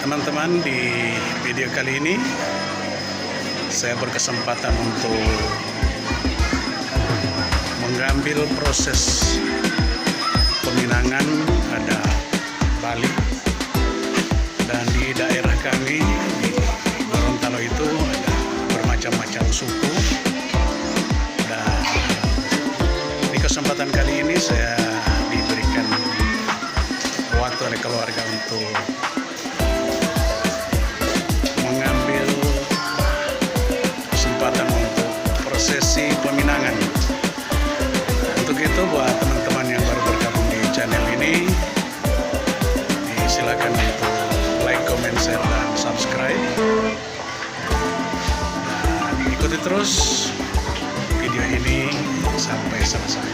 Teman-teman, di video kali ini saya berkesempatan untuk mengambil proses peminangan ada Bali, dan di daerah kami di Gorontalo itu ada bermacam-macam suku. Dan di kesempatan kali ini saya diberikan waktu oleh keluarga untuk mengambil kesempatan untuk prosesi peminangan. Untuk itu, buat teman-teman yang baru bergabung di channel ini, silakan untuk like, comment, share, dan subscribe. Dan ikuti terus video ini sampai selesai.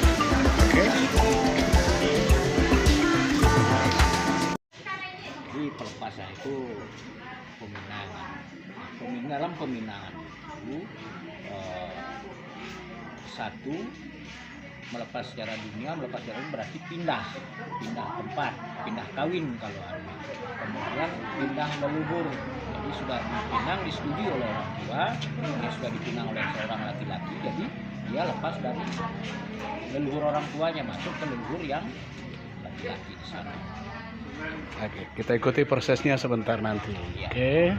Oke? Di pelepasan itu peminangan. Dalam peminangan itu satu, melepas secara dunia, melepas secara berarti pindah tempat, pindah kawin kalau ada. Kemudian pindah leluhur, jadi sudah dipinang, disetujui oleh orang tua, dia sudah dipinang oleh seorang laki-laki, jadi dia lepas dari leluhur orang tuanya masuk ke leluhur yang laki-laki di sana. Oke, kita ikuti prosesnya sebentar nanti. Ya. Oke.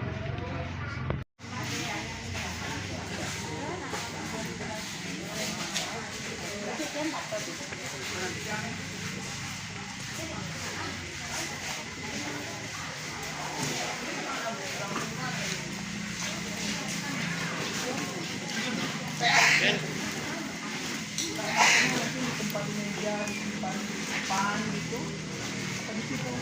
Tempat meja, tempat depan gitu, apa di situ?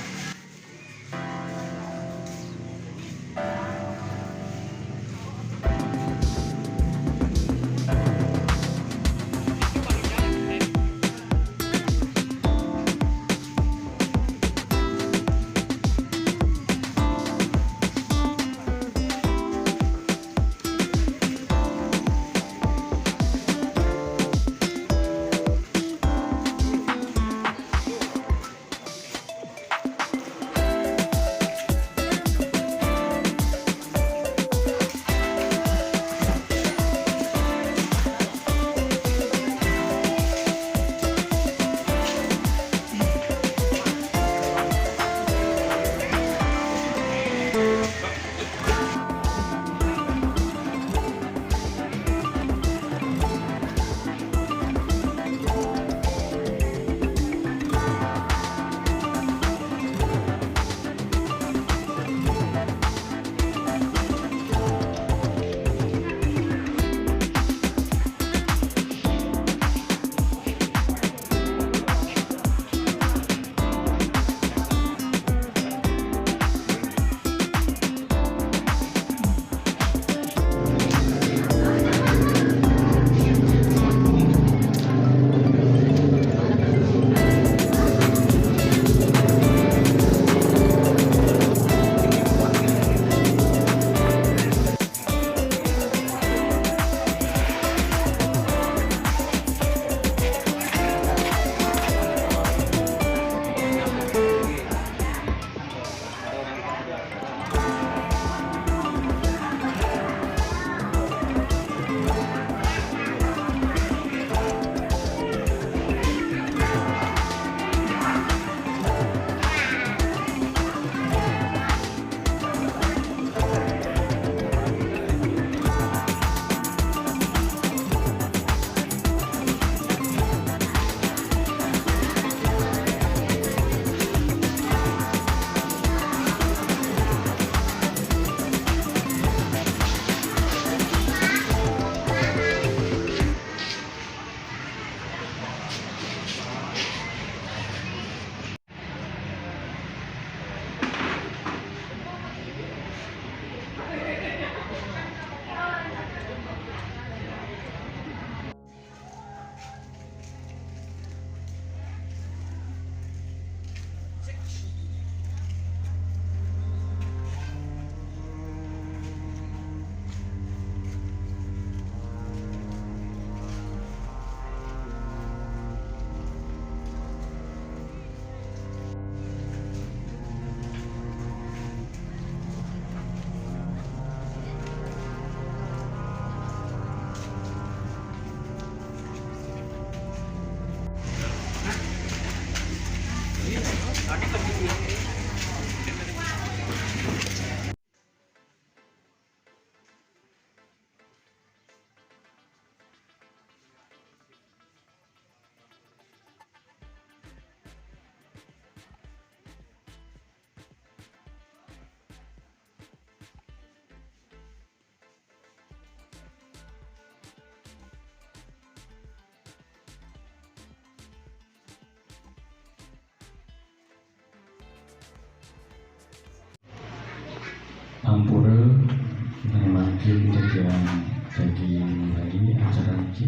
titiang jadi mulai acara ini.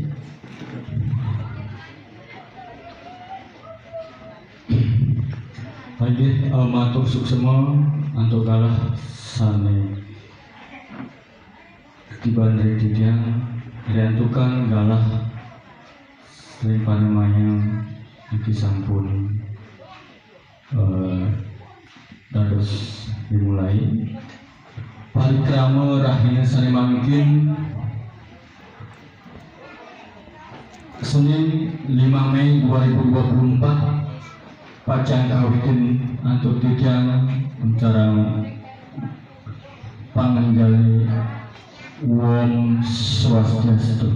Hadir matur suksema untuk kalah sane tiban dari titiang diantukan galah sering panemanya iki sampun dados dimulai parikrama rahina sane mangkin Senin 5 Mei 2024 pacang kawitin untuk titiang antara panganjali wong swastiastu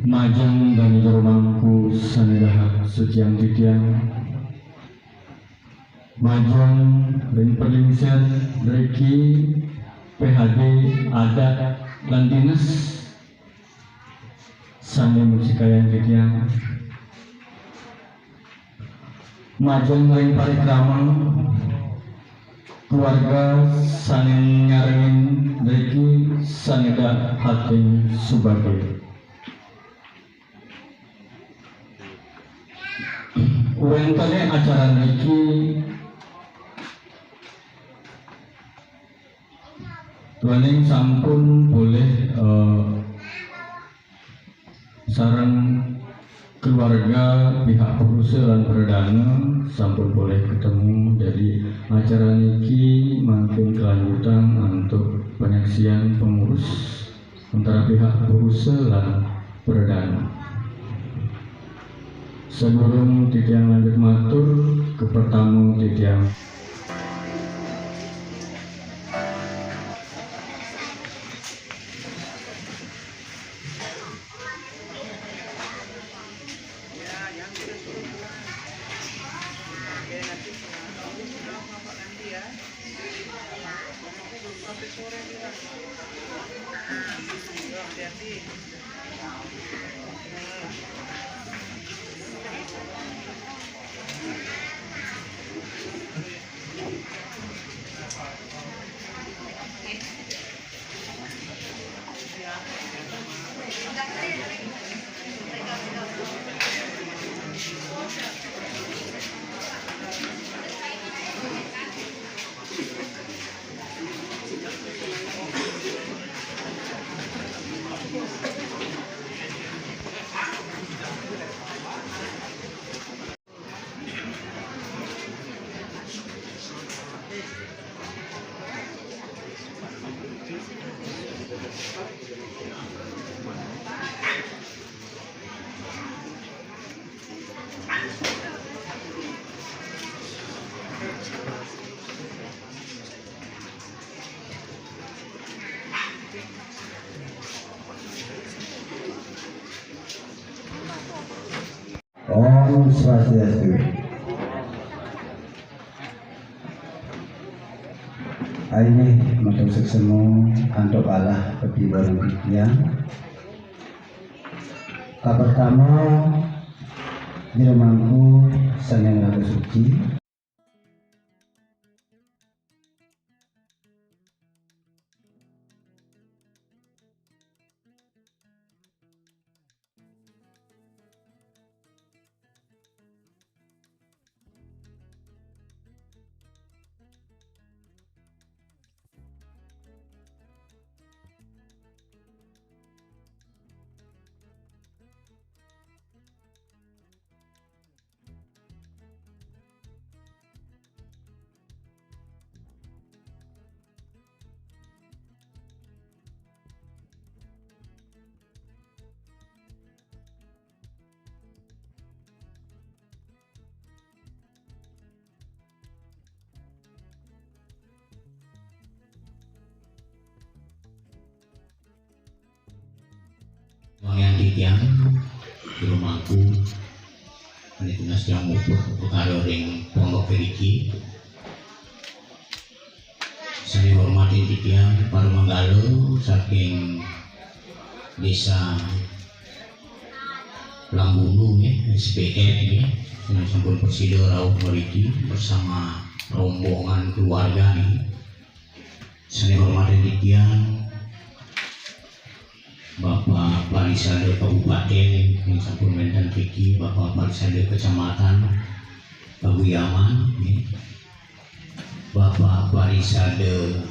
majang dan jormangku saniraha suciang titiang majang dan perlingser reki PHD adat dan dinas sane musikayan titiang majang ring parikrama keluarga saning nyaringin reki sanida hating subage wentane acara reki tuaning sampun boleh sarang keluarga pihak pengusaha dan perdana sampun boleh ketemu. Jadi acara niki makin kelanjutan untuk penyaksian pengurus antara pihak pengusaha dan perdana. Sebelum titiang lanjut matur ke pertamu titiang. Om Swastiastu. Ini matur seksemu kantor Allah ketibaran titiang. Pertama diremangku sangang raga suci. Yang titiang di rumahku ini dinas yang utuh utara ring pondok periki. Saya hormati titiang Paru Manggalo saking desa Lambulu ya, SPF ya, yang sampun persido rauh periki bersama rombongan keluarga nih. Saya hormati titiang Bapak Parisade Kabupaten yang sampun menten Vicky, Bapak Parisade Kecamatan Paguyaman, Bapak Parisade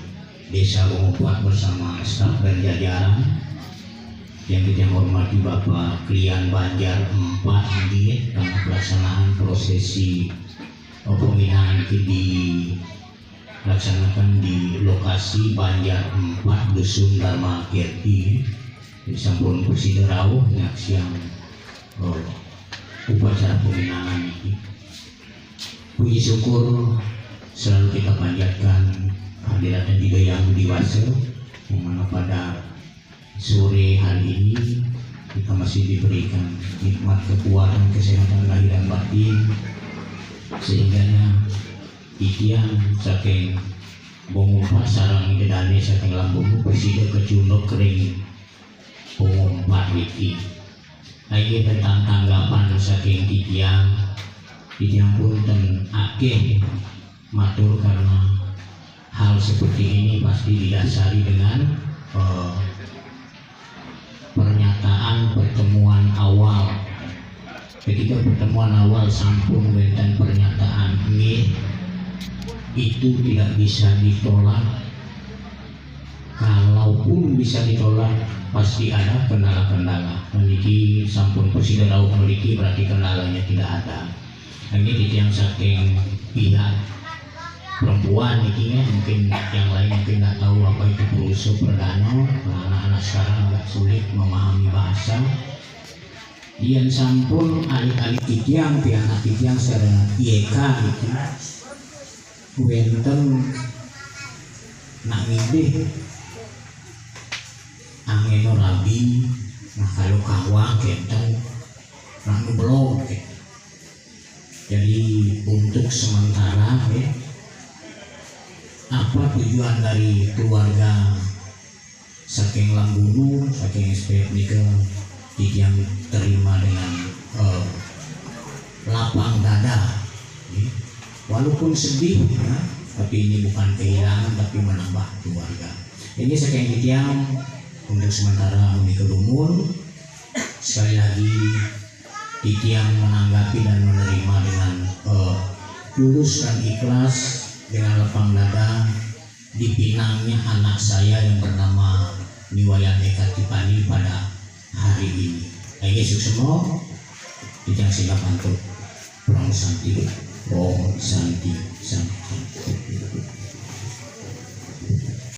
Desa Lompat bersama staf dan jajaran, yang kita hormati Bapak Klian Banjar 4 dalam pelaksanaan prosesi pembinaan dilaksanakan di lokasi Banjar 4 Dusun Dharma Kirti di sampun Persiderau yang upacara pembinaan ini. Puji syukur selalu kita panjatkan hadirat dan juga yang dewasa, yang mana pada sore hari ini kita masih diberikan nikmat kekuatan, kesehatan lahir dan batin, sehingga titiang saking bongompa sarang dedane saking lambung presida kecundok kering bongompa wiki. Lagi tentang tanggapan saking titiang pun ten akeh matur, karena hal seperti ini pasti didasari dengan pernyataan pertemuan awal. Ketika pertemuan awal sampun benten pernyataan ini, itu tidak bisa ditolak. Kalaupun bisa ditolak, pasti ada kendala-kendala. Memiliki sampun Persiderau memiliki, berarti kendalanya tidak ada. Ini yang saking pihak perempuan ini, mungkin yang lain mungkin nggak tahu apa itu perusuh perdana. Anak-anak sekarang agak sulit memahami bahasa. Dian sampun alih-alih titiang pihak titiang secara IEK gitu. Wenten nak ngidih angin rabi, nah kalau kawang kenten nak belum. Jadi untuk sementara apa tujuan dari keluarga saking Lambunu, saking SPF Nika yang terima dengan lapang dada, walaupun sedih tapi ini bukan kehilangan tapi menambah keluarga. Ini saking titiang untuk sementara Unika Lumur. Sekali lagi titiang menanggapi dan menerima dengan tulus dan ikhlas, dengan lapang dada dipinangnya anak saya yang bernama Niwayan Eka Tipani pada hari ini. Yesus semua titiang singap antuk Om Santi, Om Santi, Santi.